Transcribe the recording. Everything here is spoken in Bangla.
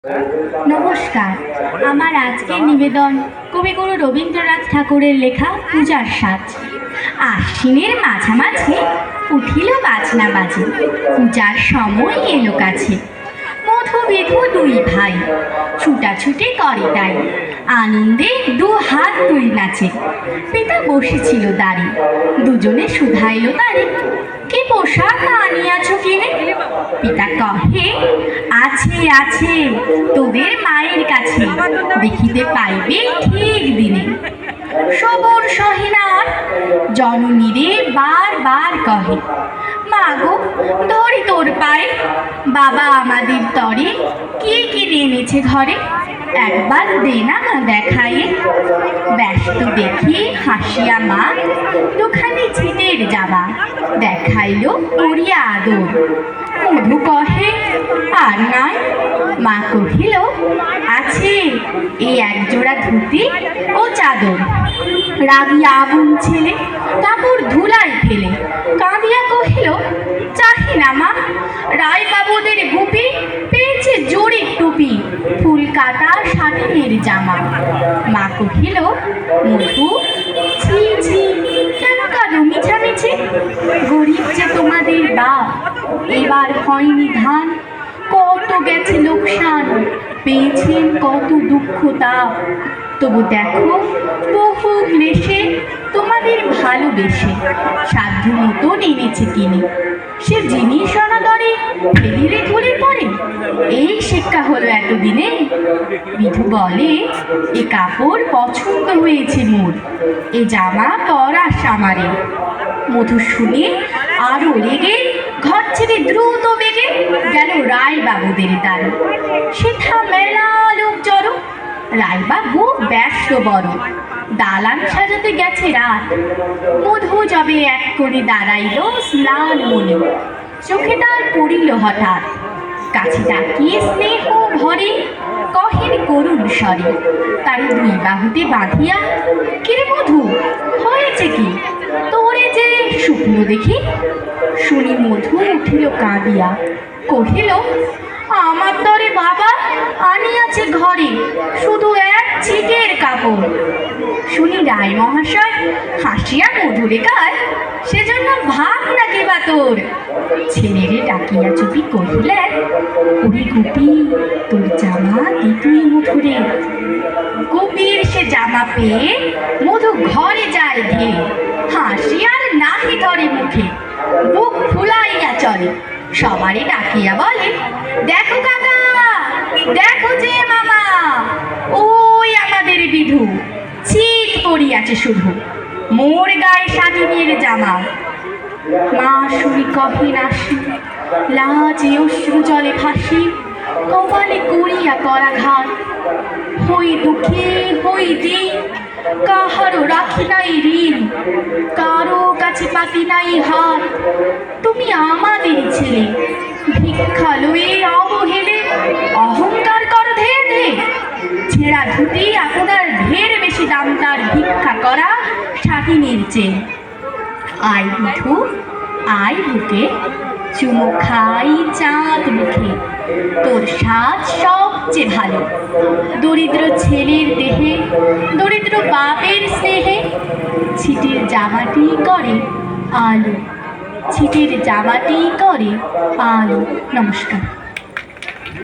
নমস্কার। আমার আজকের নিবেদন কবিগুরু রবীন্দ্রনাথ ঠাকুরের লেখা পূজার সাজ। আশ্বিনের মাঝামাঝি উঠিল বাজনা বাজে, পূজার সময় এলো কাছে। মধু বিধু দুই ভাই ছুটাছুটি করে তাই, আনন্দে দু হাত দুই নাচে। পিতা বসেছিল দাঁড়িয়ে, দুজনে শুধাইল তারে, কি পোশাক আনিয়াছ কিনে? পিতা কহে, আছে আছে তোদের মায়ের কাছে, দেখিতে পাইবে ঠিক দিনে। সবর সহিনার জননীরে বার বার কহে, মাগো ধরি তোর পায়ে, বাবা আমাদের তরে কি কি এনেছে ঘরে, একবার দে না দেখাইয়ে। ব্যস্ত দেখি হাসিয়া মা দুখানি ছিটের জামা দেখাইল করিয়া আদর। মধু কহে, আর নয়। মা কহিল, আছে এই একজোড়া ধুতি ও চাদর। রাগিয়া আগুন ছেলে কাপড় ধুলাই ফেলে কাঁদিয়া কহিল, চাহি না মা, রায় বাবুদের গুপি পেয়েছে জোরে টুপি, ফুল কাটা শাটিনের জামা। মা কহিল, মধু ছি ছি, কেন কাঁদো মিছামিছি? গরিব যে তোমাদের বাপ, এবার হয়নি ধান, কত গেছে লোকসান, পেয়েছেন কত দুঃখ তাপ। তবু দেখো বহু ক্লেশে তোমাদের ভালোবেসে সাধ্য মতন এনেছে কিনে, সে জিনিস অনাদরে ফেলিলে ধরে পড়ে। এই শিক্ষা হলো এতদিনে। বিধু বলে, এ কাপড় পছন্দ হয়েছে মোর, এ জামা পরাস আমারে। মধু শুনে আরো রেগে ঘর ছেড়ে দ্রুত বেগে গেল রায় বাবুদের দ্বারে। সেথা মেলা লোক জড়ো, রায়বাবু ব্যস্ত বড়, দালান সাজাতে গেছে রাত। মধু যাবে এক করে দাঁড়াইল স্নান মনে, চোখে তার পড়িল হঠাৎ। কাছে তাকিয়ে স্নেহ ভরে কহেন করুণ স্বরে, তার দুই বাহুতে বাঁধিয়া, কিরে মধু হয়েছে কি তোরে যে শুকনো দেখি? শুনি মধু উঠিল কাঁদিয়া, কহিল, আমার তরে বাবা আনিয়াছে ঘরে শুধু এক ছিটের কাপড়। শুনি রায় মহাশয় হাসিয়া মধুরে কায়, সেজন্য ভাব নাকি বা তোর? ছেলেরে ডাকিয়া চুপি কহিলেন, ওরে গুপি, তোর জামা দিতুই মধুরে। গুপির সে জামা পেয়ে মধু ঘরে যায় ধেয়ে, হাসি আর নাহি ধরে মুখে, বুক ফুলাইয়া চলে। সবারে ডাকিয়া বলে, দেখো কাকা, দেখো যে মামা, ওই আমাদের বিধু ছিট পড়িয়াছে শুধু, মোর গায়ে শাটিনের জামা। মা শুনি কহে নাসি, লাজে অশ্রু জলে ভাসি, কপালে করিয়া করাঘাত। হই দুঃখে হই দিন, কাহারও রাখি নাই ঋণ, কারো কাছে পাতি নাই হাত। তুমি আমাদের ছেলে, ভিক্ষা লয়ে অবহেলে অহংকার করো ধে ধে। ছেঁড়া ধুতি আপনার ঢের বেশি দাম তার ভিক্ষা করা শাটিনের চেয়ে। আয় বিধু আয় বুকে, চুমো খাই চাঁদ মুখে, তোর সাজ সবচেয়ে ভালো। দরিদ্র ছেলের দেহে দরিদ্র বাপের স্নেহে, ছিটের জামাটি করে আলো, ছিটের জামাটি করে আলো। নমস্কার।